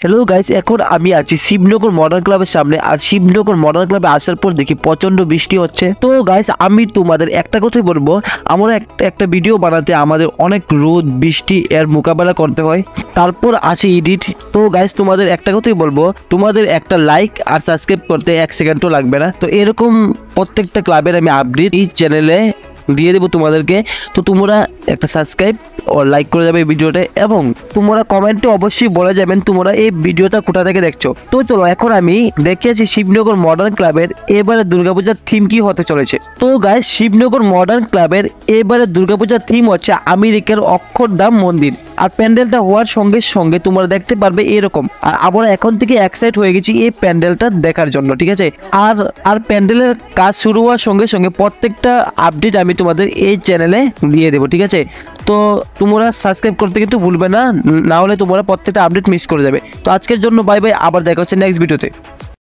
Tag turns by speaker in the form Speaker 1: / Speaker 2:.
Speaker 1: Hello guys, এখন আমি আছি শিবনগর মডার্ন ক্লাবের সামনে। আর শিবনগর মডার্ন ক্লাবে আসার পর দেখি প্রচন্ড বৃষ্টি হচ্ছে। তো গাইস, আমি তোমাদের একটা কথাই বলবো, আমরা একটা ভিডিও বানাতে আমাদের অনেক রোদ বৃষ্টি এর মোকাবেলা করতে হয়, তারপর আসে এডিট। তো গাইস, তোমাদের একটা কথাই বলবো, তোমাদের একটা লাইক আর সাবস্ক্রাইব করতে 1 সেকেন্ডও লাগবে না। তো এরকম প্রত্যেকটা ক্লাবের আমি আপডেট এই চ্যানেলে দিয়ে দেবো তোমাদেরকে। তো তোমরা একটা সাবস্ক্রাইব ও লাইক করে যাবে এই ভিডিওটা, এবং তোমরা কমেন্টে অবশ্যই বলে যাবেন তোমরা এই ভিডিওটা কোথা থেকে দেখছো। তো চলো, এখন আমি দেখিয়েছি শিবনগর মডার্ন ক্লাবের এবারে দুর্গাপূজার থিম কি হতে চলেছে। তো গাইস, শিবনগর মডার্ন ক্লাবের এবারে দুর্গাপূজার থিম হচ্ছে আমেরিকার অক্ষরধাম মন্দির। আর প্যান্ডেলটা হওয়ার সঙ্গে সঙ্গে তোমরা দেখতে পারবে এরকম। আর আমরা এখন থেকে এক্সাইট হয়ে গেছি এই প্যান্ডেলটা দেখার জন্য, ঠিক আছে। আর প্যান্ডেলের কাজ শুরু হওয়ার সঙ্গে সঙ্গে প্রত্যেকটা আপডেট আমি তোমাদের এই চ্যানেলে দিয়ে দেবো, ঠিক আছে। তো তোমরা সাবস্ক্রাইব করতে কিন্তু ভুলবে না, না হলে তোমরা প্রত্যেকটা আপডেট মিস করে যাবে। তো আজকের জন্য বাই বাই, আবার দেখা হচ্ছে নেক্সট ভিডিওতে।